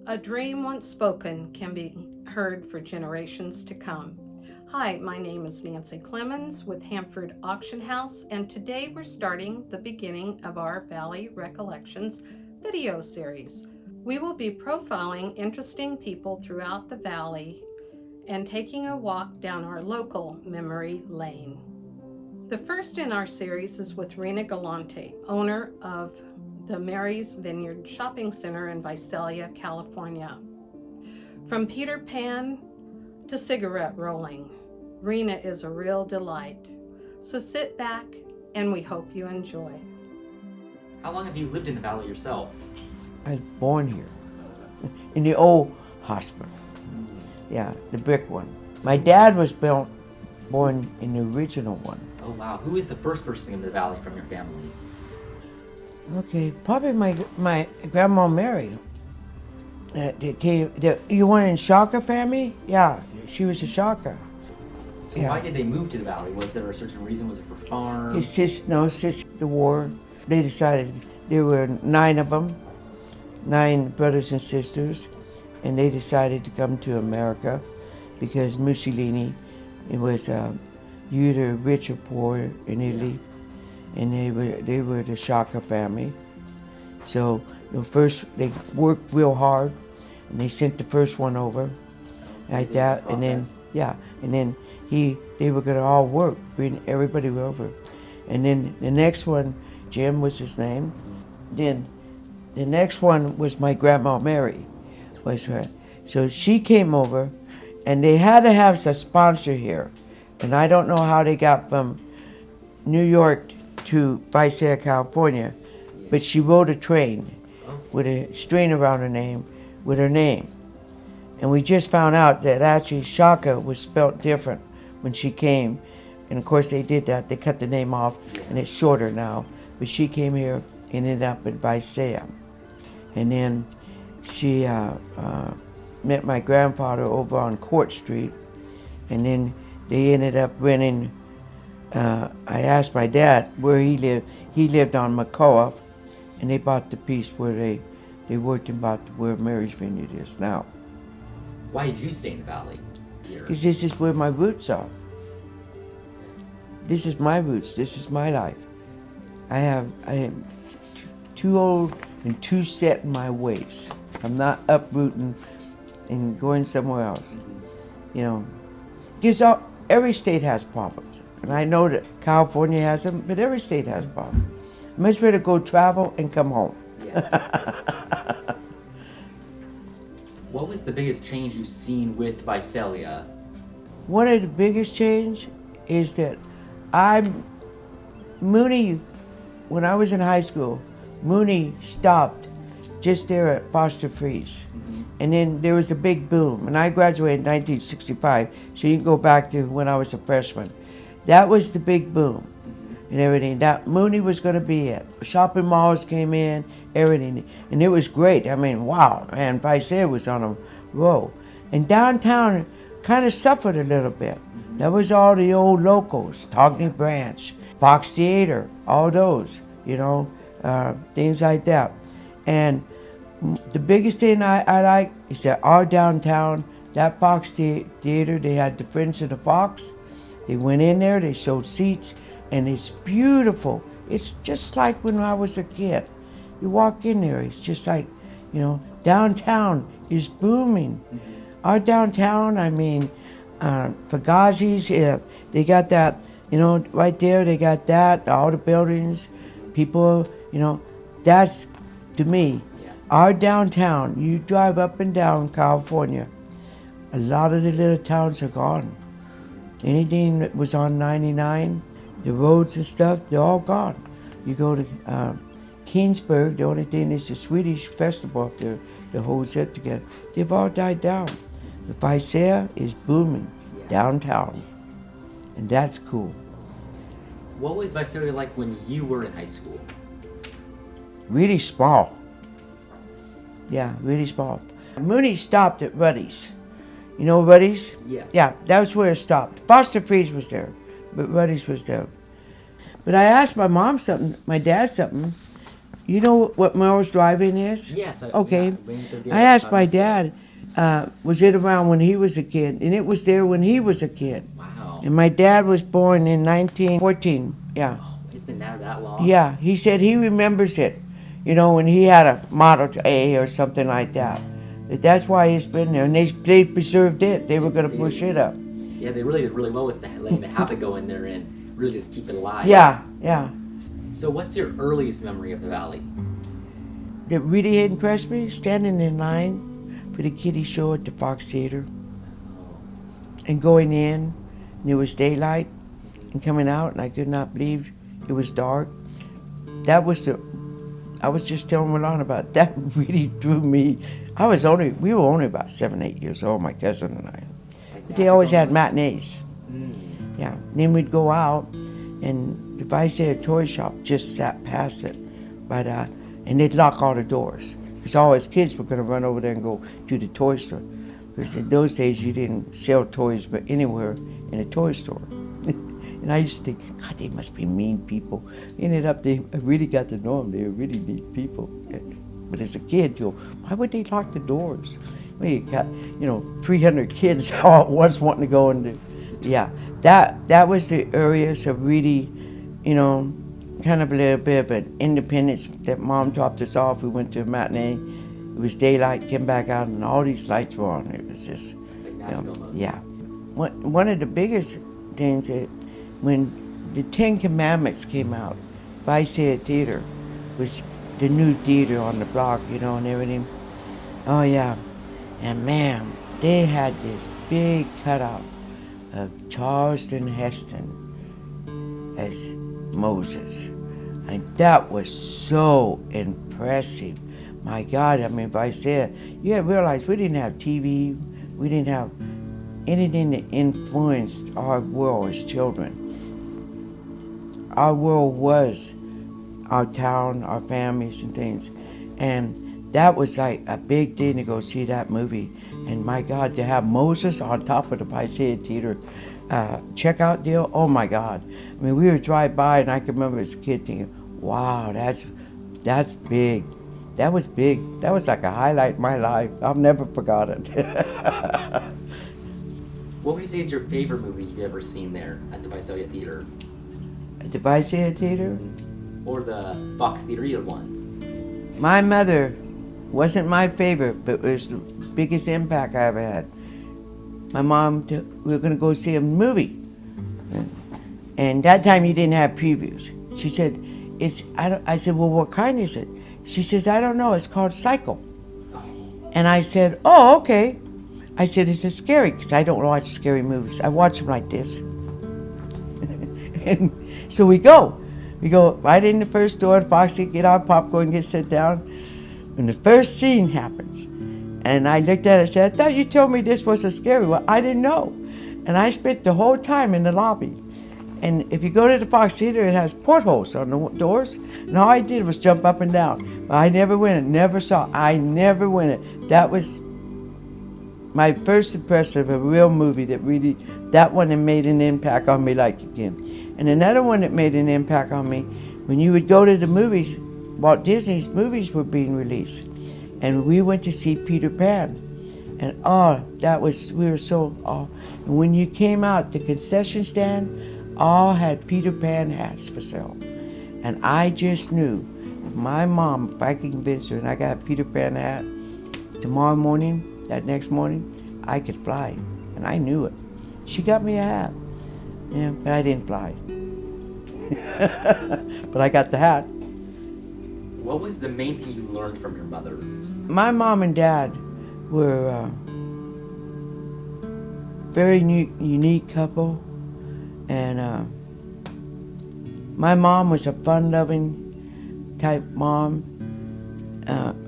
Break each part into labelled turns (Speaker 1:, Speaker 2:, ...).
Speaker 1: A dream once spoken can be heard for generations to come. Hi, my name is Nancy Clemens with Hanford Auction House, and today we're starting the beginning of our Valley Recollections video series. We will be profiling interesting people throughout the valley and taking a walk down our local memory lane. The first in our series is with Rena Galante, owner of the Mary's Vineyard Shopping Center in Visalia, California. From Peter Pan to cigarette rolling, Rena is a real delight. So sit back and we hope you enjoy.
Speaker 2: How long have you lived in the valley yourself?
Speaker 3: I was born here, in the old hospital. Yeah, the brick one. My dad was born in the original one.
Speaker 2: Oh wow, who is the first person in the valley from your family?
Speaker 3: Okay, probably my grandma Mary. You want in Shaka family? Yeah, she was a Shaka.
Speaker 2: So
Speaker 3: Yeah.
Speaker 2: why did they move to the valley? Was there a certain reason? Was it for farm?
Speaker 3: Since the war, they decided there were 9 of them, 9 brothers and sisters, and they decided to come to America because Mussolini, it was you either rich or poor in Italy, and they were the Shaka family. So they worked real hard, and they sent the first one over, like that, and then they were gonna all work, bring everybody over, and then the next one, Jim was his name. Then the next one was my grandma Mary, was her. So she came over, and they had to have a sponsor here, and I don't know how they got from New York to Visalia, California, but she rode a train with a string around her name, with her name. And we just found out that actually Shaka was spelt different when she came. And of course they did that, they cut the name off and it's shorter now. But she came here and ended up in Visalia. And then she met my grandfather over on Court Street. And then they ended up renting, I asked my dad where he lived. He lived on McCullough, and they bought the piece where they worked in about where Mary's Vineyard is now.
Speaker 2: Why did you stay in the valley here?
Speaker 3: Because this is where my roots are. This is my roots. This is my life. I am too old and too set in my ways. I'm not uprooting and going somewhere else. You know, because every state has problems, and I know that California has them, but every state has problems. I'm much rather go travel and come home.
Speaker 2: Yeah. What was the biggest change you've seen with Visalia?
Speaker 3: One of the biggest change is that Mooney, when I was in high school, Mooney stopped just there at Foster Freeze. And then there was a big boom, and I graduated in 1965, so you can go back to when I was a freshman. That was the big boom and everything. That Mooney was going to be it. Shopping malls came in, everything, and it was great. I mean, wow, and Visalia was on a roll. And downtown kind of suffered a little bit. That was all the old locals, Togny Branch, Fox Theater, all those, things like that. And the biggest thing I like is that our downtown, that Fox Theater, they had the Friends of the Fox. They went in there, they showed seats, and it's beautiful. It's just like when I was a kid. You walk in there, it's just like, downtown is booming. Our downtown, Fugazi's, they got that, right there, they got that, all the buildings, people, that's, to me, our downtown. You drive up and down California, a lot of the little towns are gone. Anything that was on 99, the roads and stuff, they're all gone. You go to Keensburg, the only thing is the Swedish festival up there that holds it together. They've all died down. The Visalia is booming downtown, and that's cool.
Speaker 2: What was Visalia like when you were in high school?
Speaker 3: Really small. Yeah, really small. Mooney stopped at Ruddy's. You know Ruddy's?
Speaker 2: Yeah.
Speaker 3: Yeah, that was where it stopped. Foster Freeze was there, but Ruddy's was there. But I asked my mom something, my dad something, You know what Mel's Drive-In is?
Speaker 2: Yes.
Speaker 3: Okay.
Speaker 2: Yeah,
Speaker 3: I asked my dad, was it around when he was a kid? And it was there when he was a kid.
Speaker 2: Wow.
Speaker 3: And my dad was born in 1914. Yeah.
Speaker 2: Oh, it's been there that long?
Speaker 3: Yeah, he said he remembers it. You know, when he had a Model A or something like that. That's why it's been there. And they preserved it. They were going to push it up.
Speaker 2: Yeah, they really did really well with letting the habit go in there and really just keep it alive.
Speaker 3: Yeah, yeah.
Speaker 2: So what's your earliest memory of the Valley?
Speaker 3: That really impressed me, standing in line for the kiddie show at the Fox Theater and going in, and it was daylight, and coming out, and I could not believe it was dark. I was just telling Milan about it. That really drew me. We were only about 7, 8 years old, my cousin and I. But they always had matinees. Yeah, and then we'd go out, and if I say a toy shop just sat past it, but and they'd lock all the doors because all his kids were going to run over there and go to the toy store. Because in those days you didn't sell toys but anywhere in a toy store. And I used to think, God, they must be mean people. Ended up, I really got to know them. They were really neat people. But as a kid, you go, why would they lock the doors? Well, you got, 300 kids all at once wanting to go into. Yeah, that was the areas of really, kind of a little bit of an independence that Mom dropped us off. We went to a matinee. It was daylight, came back out, and all these lights were on. It was just, yeah. One of the biggest things that when the 10 Commandments came out, Visalia Theater was the new theater on the block, and everything. Oh yeah, and man, they had this big cutout of Charleston Heston as Moses. And that was so impressive. My God, Visalia, you gotta realize we didn't have TV, we didn't have anything that influenced our world as children. Our world was our town, our families and things. And that was like a big thing to go see that movie. And my God, to have Moses on top of the Visalia Theater checkout deal, oh my God. We would drive by and I can remember as a kid thinking, wow, that's big. That was big. That was like a highlight in my life. I'll never forgot it.
Speaker 2: What would you say is your favorite movie you've ever seen there at the Visalia Theater?
Speaker 3: At the Visalia Theater?
Speaker 2: Or the Fox Theater, either one?
Speaker 3: My mother wasn't my favorite, but it was the biggest impact I ever had. My mom, we were going to go see a movie. And that time you didn't have previews. She said, I said, well, what kind is it? She says, I don't know, it's called Cycle. And I said, oh, okay. I said, is it scary? Because I don't watch scary movies. I watch them like this. And so we go right in the first door at Foxy, get our popcorn, sit down. And the first scene happens. And I looked at it and said, I thought you told me this was a scary one. I didn't know. And I spent the whole time in the lobby. And if you go to the Fox Theater, it has portholes on the doors. And all I did was jump up and down. But I never went it, I never went it. That was my first impression of a real movie that one that made an impact on me like again. And another one that made an impact on me, when you would go to the movies, Walt Disney's movies were being released. And we went to see Peter Pan. And we were so, and when you came out, the concession stand, all had Peter Pan hats for sale. And I just knew, my mom, if I could convince her and I got a Peter Pan hat, tomorrow morning, that next morning, I could fly. And I knew it. She got me a hat. Yeah, but I didn't fly. But I got the hat.
Speaker 2: What was the main thing you learned from your mother?
Speaker 3: My mom and dad were very unique couple. And my mom was a fun-loving type mom.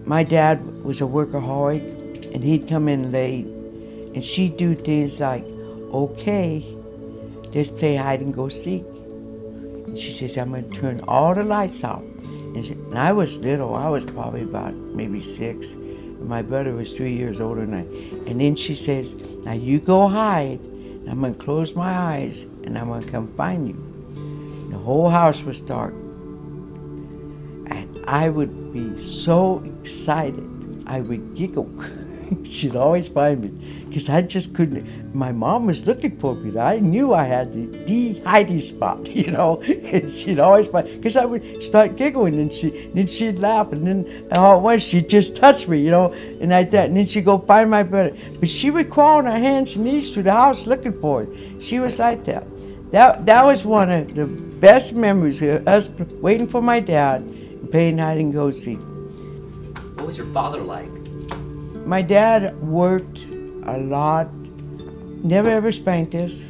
Speaker 3: My dad was a workaholic, and he'd come in late, and she'd do things like, okay, just play hide and go seek. And she says, I'm going to turn all the lights out. And I was little. I was probably about maybe 6. And my brother was 3 years older than I. And then she says, now you go hide. And I'm going to close my eyes, and I'm going to come find you. And the whole house was dark. And I would be so excited. I would giggle. She'd always find me because I just couldn't. My mom was looking for me. I knew I had the hiding spot, and she'd always find, because I would start giggling and then she'd laugh, and then all at once she'd just touch me, and like that, and then she'd go find my brother. But she would crawl on her hands and knees through the house looking for it. She was like that. That was one of the best memories of us waiting for my dad and playing hide and go seek.
Speaker 2: What was your father like?
Speaker 3: My dad worked a lot, never ever spanked us,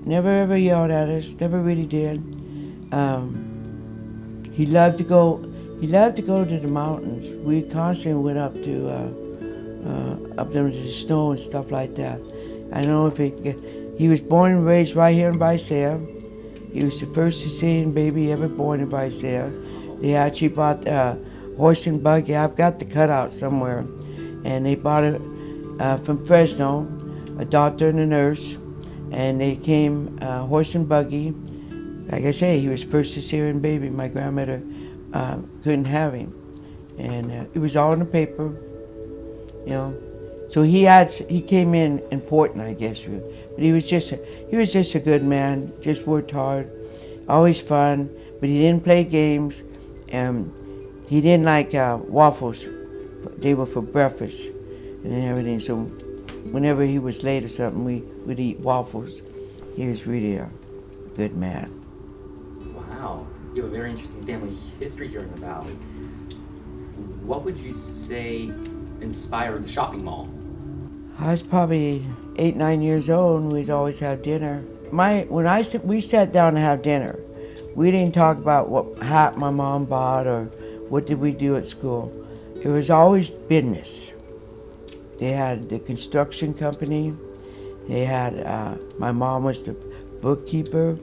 Speaker 3: never ever yelled at us, never really did. He loved to go to the mountains. We constantly went up there to the snow and stuff like that. I know he was born and raised right here in Visalia. He was the first Sicilian baby ever born in Visalia. They actually bought a horse and buggy. I've got the cutout somewhere. And they bought it from Fresno, a doctor and a nurse, and they came horse and buggy. Like I say, he was first Sicilian baby. My grandmother couldn't have him, and it was all in the paper, So he came in important, I guess, but he was just a good man. Just worked hard, always fun, but he didn't play games. He didn't like waffles. They were for breakfast and everything. So whenever he was late or something, we would eat waffles. He was really a good man.
Speaker 2: Wow, you have a very interesting family history here in the Valley. What would you say inspired the shopping mall?
Speaker 3: I was probably 8, 9 years old, and we'd always have dinner. We sat down to have dinner. We didn't talk about what hat my mom bought or what did we do at school. It was always business. They had the construction company. They had, my mom was the bookkeeper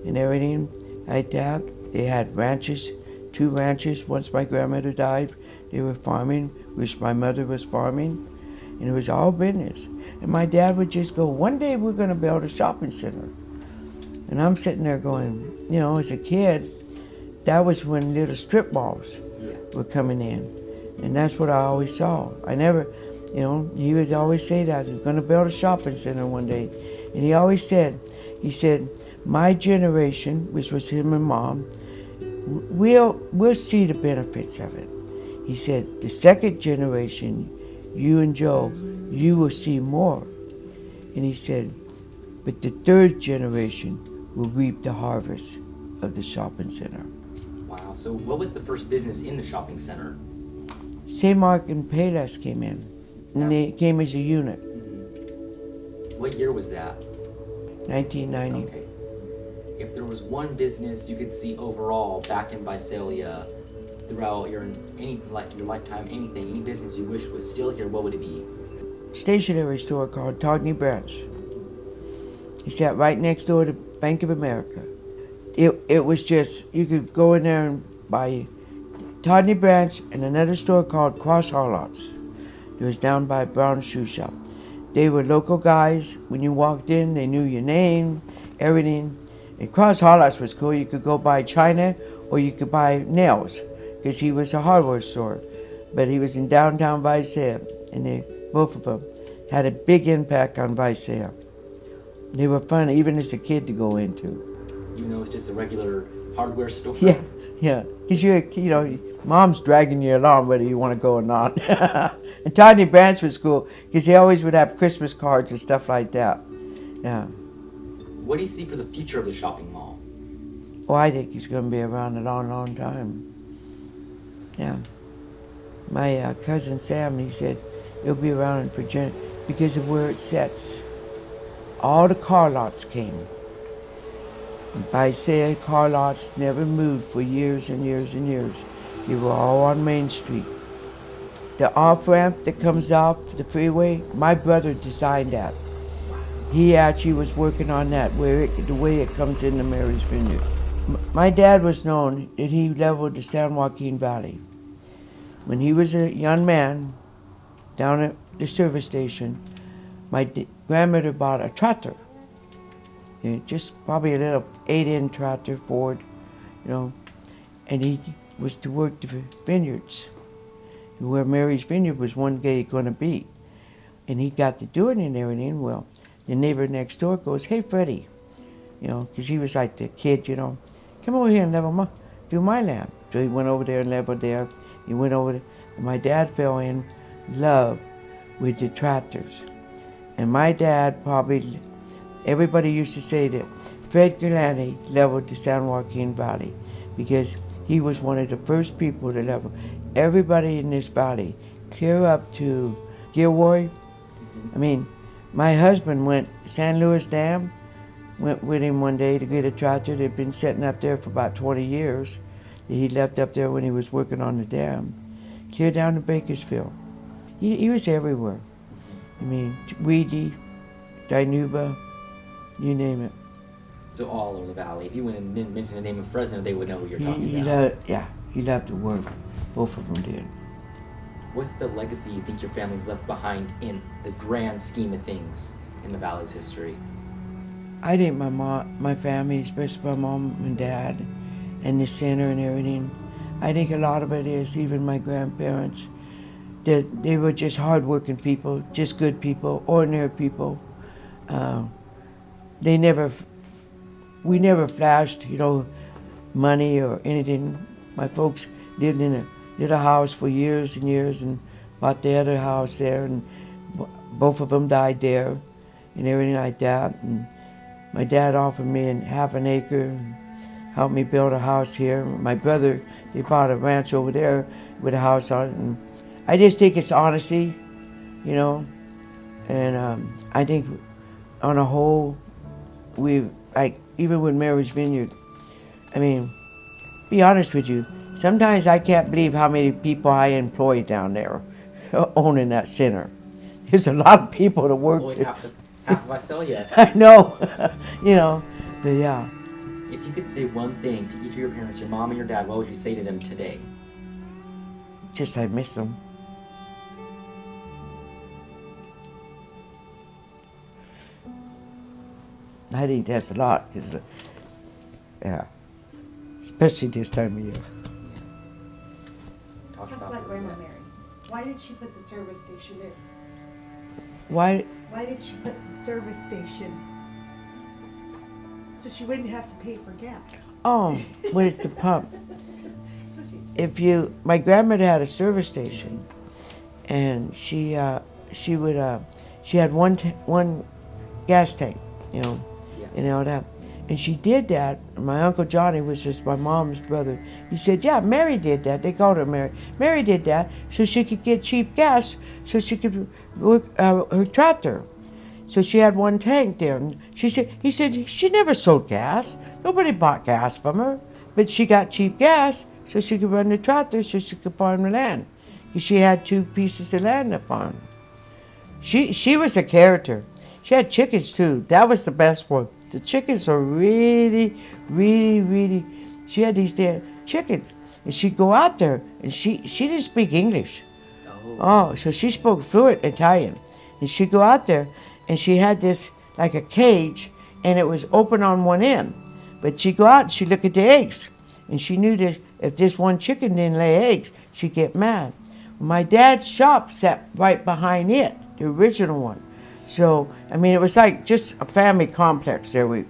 Speaker 3: and everything like that. They had ranches, 2 ranches. Once my grandmother died, they were farming, which my mother was farming, and it was all business. And my dad would just go, one day we're gonna build a shopping center. And I'm sitting there going, as a kid, that was when little strip malls were coming in. And that's what I always saw. I never, he would always say that, he's gonna build a shopping center one day. And he always said, my generation, which was him and Mom, we'll see the benefits of it. He said, the second generation, you and Joe, you will see more. And he said, but the third generation will reap the harvest of the shopping center.
Speaker 2: Wow, so what was the first business in the shopping center?
Speaker 3: St. Mark and Payless came in, and they came as a unit.
Speaker 2: Mm-hmm. What year was that?
Speaker 3: 1990.
Speaker 2: Okay. If there was one business you could see overall back in Visalia throughout your lifetime, any business you wish was still here, what would it be?
Speaker 3: Stationery store called Todney Branch. He sat right next door to Bank of America. It was just, you could go in there and buy Todney Branch and another store called Cross Harlots. It was down by Brown Shoe Shop. They were local guys. When you walked in, they knew your name, everything. And Cross Harlots was cool. You could go buy china or you could buy nails, because he was a hardware store. But he was in downtown Visalia, and both of them had a big impact on Visalia. They were fun, even as a kid, to go into.
Speaker 2: Even though it's just a regular hardware store?
Speaker 3: Yeah. Because Mom's dragging you along whether you want to go or not. And Todney Branch was cool, because they always would have Christmas cards and stuff like that. Yeah.
Speaker 2: What do you see for the future of the shopping mall?
Speaker 3: Oh, I think he's going to be around a long, long time. Yeah. My cousin Sam, he said it'll be around for because of where it sits. All the car lots came. Visalia car lots never moved for years and years and years. They were all on Main Street. The off-ramp that comes off the freeway, my brother designed that. He actually was working on that, the way it comes into Mary's Vineyard. My dad was known that he leveled the San Joaquin Valley. When he was a young man, down at the service station, my grandmother bought a tractor. Just probably a little 8-inch tractor, Ford, and was to work the vineyards, where Mary's Vineyard was one day going to be. And he got to do it and everything. Well, the neighbor next door goes, "Hey, Freddie," because he was like the kid, "come over here and do my land." So he went over there and leveled there. He went over there, and my dad fell in love with the tractors. And my dad probably, everybody used to say that Fred Galante leveled the San Joaquin Valley because he was one of the first people to level everybody in this valley, clear up to Gilroy. I mean, my husband went San Luis Dam, went with him one day to get a tractor that had been sitting up there for about 20 years. He left up there when he was working on the dam, clear down to Bakersfield. He was everywhere. I mean, Weedy, Dinuba, you name it.
Speaker 2: So all over the valley. If you went and didn't mention the name of Fresno, they would know what you're talking about.
Speaker 3: He loved to work. Both of them did.
Speaker 2: What's the legacy you think your family's left behind in the grand scheme of things in the valley's history?
Speaker 3: I think my family, especially my mom and dad, and the center and everything, I think a lot of it is even my grandparents, that they were just hardworking people, just good people, ordinary people. We never flashed, money or anything. My folks lived in a little house for years and years and bought the other house there, and both of them died there and everything like that. And my dad offered me half an acre and helped me build a house here. My brother, they bought a ranch over there with a house on it. And I just think it's honesty, and I think on a whole, even with Mary's Vineyard, I mean, be honest with you, sometimes I can't believe how many people I employ down there owning that center. There's a lot of people to work.
Speaker 2: Boy, half of Visalia.
Speaker 3: I know, but yeah.
Speaker 2: If you could say one thing to each of your parents, your mom and your dad, what would you say to them today?
Speaker 3: Just I miss them. I think that's a lot, especially this time of year.
Speaker 2: Talk
Speaker 4: Talk about Grandma Mary. Why did she put the service station in?
Speaker 3: Why?
Speaker 4: Why did she put the service station so she wouldn't have to pay for gas?
Speaker 3: Oh, when it's the pump.
Speaker 4: So she
Speaker 3: My grandmother had a service station, and she had one gas tank, and all that. And she did that. My Uncle Johnny was just my mom's brother. He said, yeah, Mary did that. They called her Mary. Mary did that so she could get cheap gas so she could work her tractor. So she had one tank there. And he said, she never sold gas. Nobody bought gas from her. But she got cheap gas so she could run the tractor so she could farm the land. She had 2 pieces of land to farm. She was a character. She had chickens too. That was the best one. The chickens are really, really, really, she had these damn chickens. And she'd go out there, and she didn't speak English. Oh, so she spoke fluent Italian. And she'd go out there, and she had this, like a cage, and it was open on one end. But she'd go out and she'd look at the eggs. And she knew that if this one chicken didn't lay eggs, she'd get mad. My dad's shop sat right behind it, the original one. So, I mean, it was like just a family complex there.
Speaker 2: It's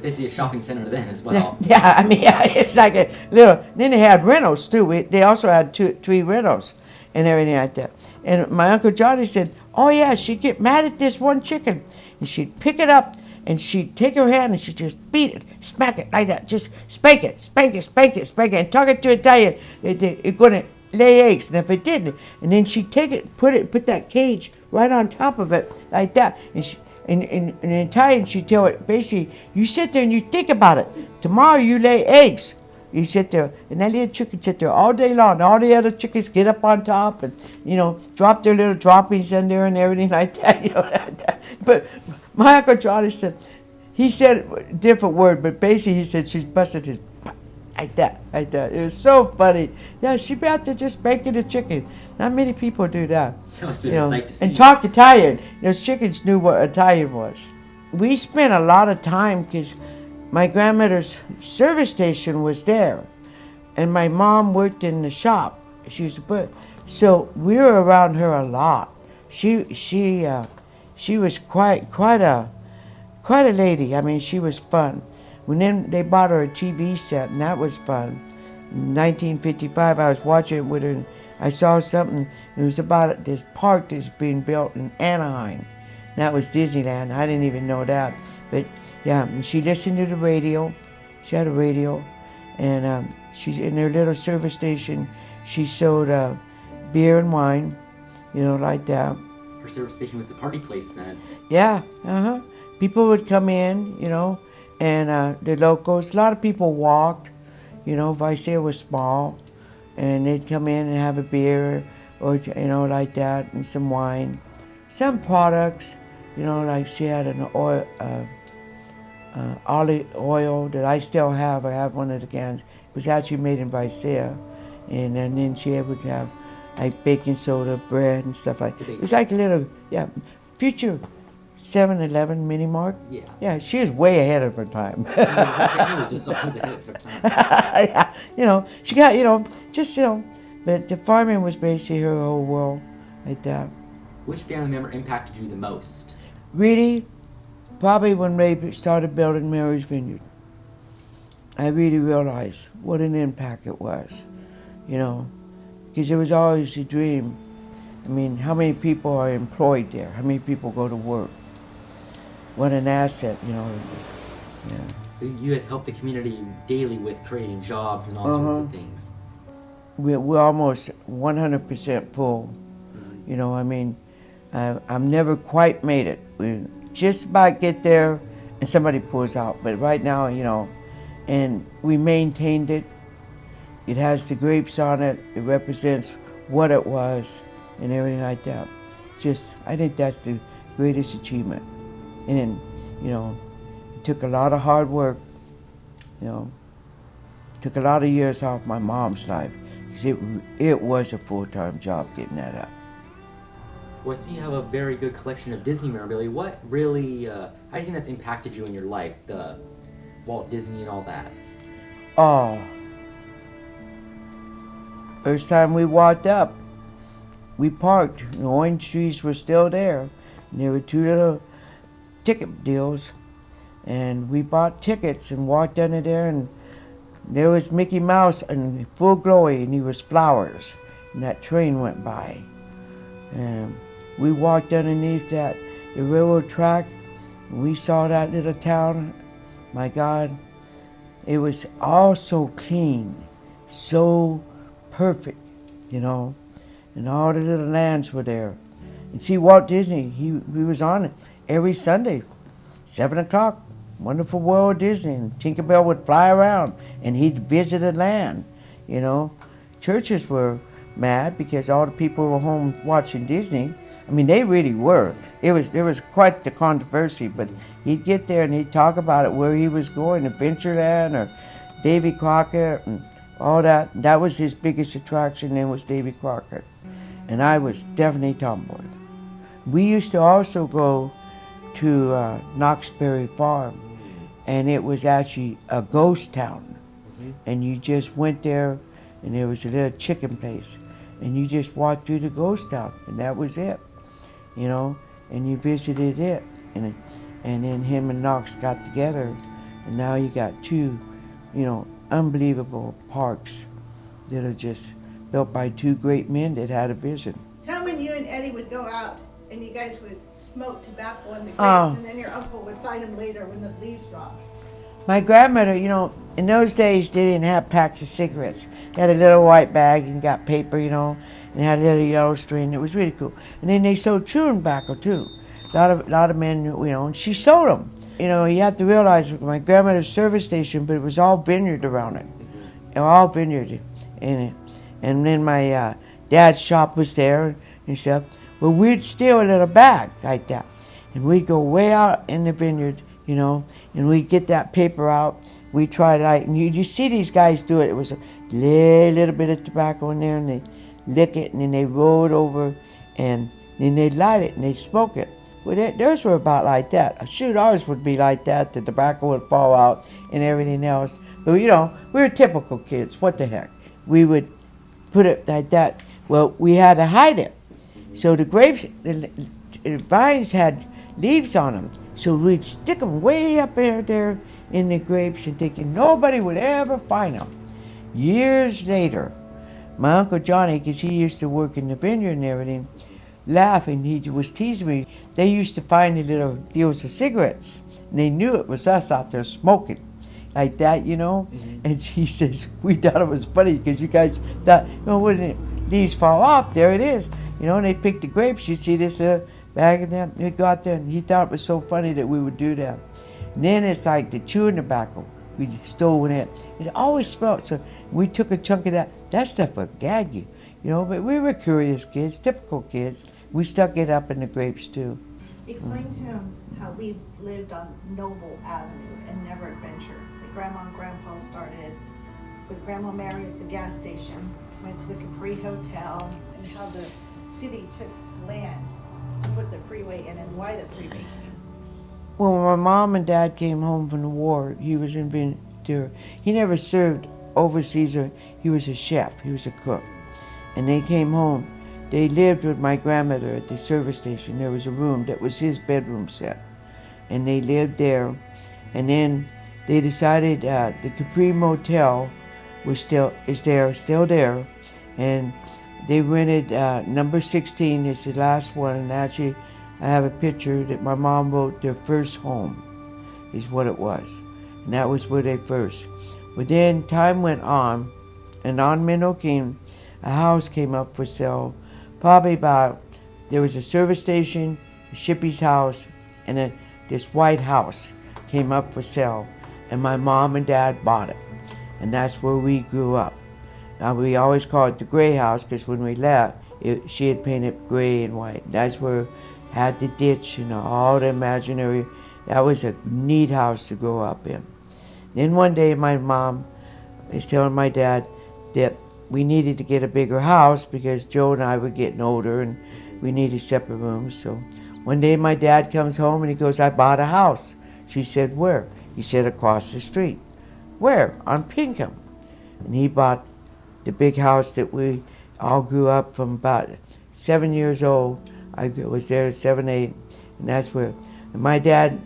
Speaker 2: basically a shopping center then as well.
Speaker 3: Yeah, I mean, it's like a little. Then they had rentals too. They also had 3 rentals and everything like that. And my Uncle Johnny said, "Oh yeah, she'd get mad at this one chicken, and she'd pick it up, and she'd take her hand and she'd just beat it, smack it like that, just spank it, spank it, spank it, spank it, and talk it to Italian. It's gonna lay eggs, and if it didn't, and then she'd take it, put that cage right on top of it like that, and in Italian she'd tell it basically, you sit there and you think about it. Tomorrow you lay eggs. You sit there, and that little chicken sit there all day long. All the other chickens get up on top and drop their little droppings in there and everything like that. But my Uncle Johnny said a different word, but basically he said she's busted his butt. Like that. It was so funny. Yeah, she'd be out there just baking a chicken. Not many people do that.
Speaker 2: That must be a sight to see.
Speaker 3: And talk Italian. Those chickens knew what Italian was. We spent a lot of time because my grandmother's service station was there. And my mom worked in the shop. She was a bird. So we were around her a lot. She was quite a lady. I mean, she was fun. When then they bought her a TV set, and that was fun. In 1955, I was watching it with her, and I saw something. It was about this park that's being built in Anaheim. That was Disneyland. I didn't even know that. But yeah, and she listened to the radio. She had a radio, and she in her little service station, she sold beer and wine, like that.
Speaker 2: Her service station was the party place then.
Speaker 3: Yeah, People would come in, and the locals. A lot of people walked. Visalia was small, and they'd come in and have a beer, or like that, and some wine. Some products, like she had an oil, olive oil that I still have. I have one of the cans. It was actually made in Visalia, and then she would have like baking soda, bread, and stuff like that. It was like a little, future 7-Eleven mini mart.
Speaker 2: Yeah.
Speaker 3: Yeah, she was way ahead of her time.
Speaker 2: Her family was just always ahead of her time.
Speaker 3: Yeah, she got, but the farming was basically her whole world, like that.
Speaker 2: Which family member impacted you the most?
Speaker 3: Really, probably when they started building Mary's Vineyard. I really realized what an impact it was, because it was always a dream. I mean, how many people are employed there? How many people go to work? What an asset, Yeah.
Speaker 2: So you guys help the community daily with creating jobs and all sorts of things.
Speaker 3: We're almost 100% full. I mean, I've never quite made it. We just about get there and somebody pulls out. But right now, and we maintained it. It has the grapes on it. It represents what it was and everything like that. I think that's the greatest achievement. And then, it took a lot of hard work, took a lot of years off my mom's life, because it was a full-time job getting that up.
Speaker 2: Well, I see you have a very good collection of Disney memorabilia. What really, how do you think that's impacted you in your life, the Walt Disney and all that?
Speaker 3: Oh, first time we walked up, we parked. The orange trees were still there. And there were two little ticket deals, and we bought tickets and walked under there, and there was Mickey Mouse in full glory, and he was flowers, and that train went by. And we walked underneath the railroad track, and we saw that little town. My God, it was all so clean, so perfect, and all the little lands were there. And see, Walt Disney, he was on it every Sunday, 7 o'clock, Wonderful World of Disney, and Tinkerbell would fly around, and he'd visit a land, Churches were mad because all the people were home watching Disney. I mean, they really were. There was quite the controversy, but he'd get there and he'd talk about it, where he was going, Adventureland or Davy Crockett and all that. That was his biggest attraction, then was Davy Crockett. And I was definitely tomboy. We used to also go to Knoxbury Farm, and it was actually a ghost town. And you just went there, and there was a little chicken place, and you just walked through the ghost town, and that was it, and you visited it. And then him and Knox got together, and now you got two, unbelievable parks that are just built by two great men that had a vision.
Speaker 4: Tell when you and Eddie would go out and you guys would smoke tobacco in the grapes, and then your uncle would find them later when the leaves dropped.
Speaker 3: My grandmother, in those days they didn't have packs of cigarettes. They had a little white bag and got paper, and had a little yellow string. It was really cool. And then they sold chewing tobacco too. A lot of men, and she sold them. You have to realize my grandmother's service station, but it was all vineyard around it. All vineyard. And then my dad's shop was there and stuff. Well, we'd steal a little bag like that. And we'd go way out in the vineyard, and we'd get that paper out. We'd try it, and you see these guys do it. It was a little bit of tobacco in there, and they lick it, and then they roll it over, and then they light it, and they smoke it. Well, theirs were about like that. Shoot, ours would be like that. The tobacco would fall out and everything else. But we were typical kids. What the heck? We would put it like that. Well, we had to hide it. So the grapes, the vines had leaves on them. So we'd stick them way up there in the grapes and thinking nobody would ever find them. Years later, my Uncle Johnny, because he used to work in the vineyard and everything, laughing, he was teasing me. They used to find the little deals of cigarettes, and they knew it was us out there smoking, like that, And he says, we thought it was funny because you guys thought, when the leaves fall off, there it is. And they picked the grapes. You see this bag of them. They go out there, and he thought it was so funny that we would do that. And then it's like the chewing tobacco. We stole it. It always smelled. So we took a chunk of that. That stuff would gag you, But we were curious kids, typical kids. We stuck it up in the grapes too.
Speaker 4: Explain to him how we lived on Noble Avenue and never adventure. Like Grandma and Grandpa started with Grandma Mary at the gas station, went to the Capri Hotel, and how the city took land to put the freeway in and why the freeway came.
Speaker 3: Well, when my mom and dad came home from the war, he was in Vineyard. He never served overseas, or he was a chef, he was a cook. And they came home. They lived with my grandmother at the service station. There was a room that was his bedroom set. And they lived there. And then they decided the Capri Motel was still there. And they rented number 16, it's the last one. And actually, I have a picture that my mom wrote their first home, is what it was. And that was where they first. But then time went on, and on Minnow King, a house came up for sale. Probably there was a service station, a Shippy's house, and this white house came up for sale. And my mom and dad bought it. And that's where we grew up. Now we always call it the gray house, because when we left, she had painted gray and white. That's where had the ditch and all the imaginary. That was a neat house to grow up in. Then one day my mom was telling my dad that we needed to get a bigger house because Joe and I were getting older and we needed separate rooms. So one day my dad comes home and he goes, I bought a house. She said, where? He said, across the street. Where? On Pinkham. And he bought the big house that we all grew up from about 7 years old. I was there at 7, 8, and that's where. And my dad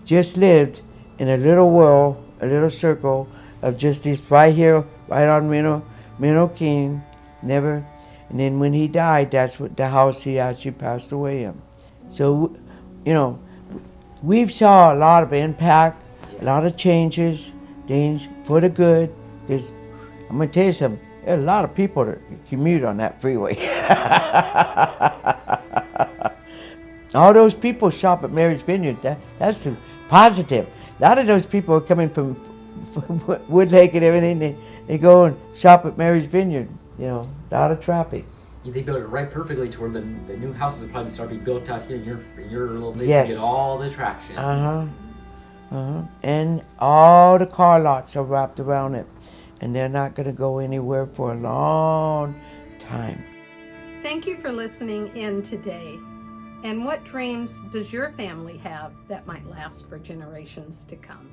Speaker 3: just lived in a little world, a little circle of just this right here, right on Minnow King, never. And then when he died, that's what the house he actually passed away in. So, we've saw a lot of impact, a lot of changes, things for the good. Because I'm gonna tell you something. There's a lot of people that commute on that freeway. All those people shop at Mary's Vineyard. That's the positive. A lot of those people are coming from Woodlake and everything. They go and shop at Mary's Vineyard. A lot of traffic.
Speaker 2: Yeah, they built it right perfectly to where the new houses will probably start being built out here in your little place
Speaker 3: Yes.
Speaker 2: to get all the traction.
Speaker 3: And all the car lots are wrapped around it. And they're not going to go anywhere for a long time.
Speaker 1: Thank you for listening in today. And what dreams does your family have that might last for generations to come?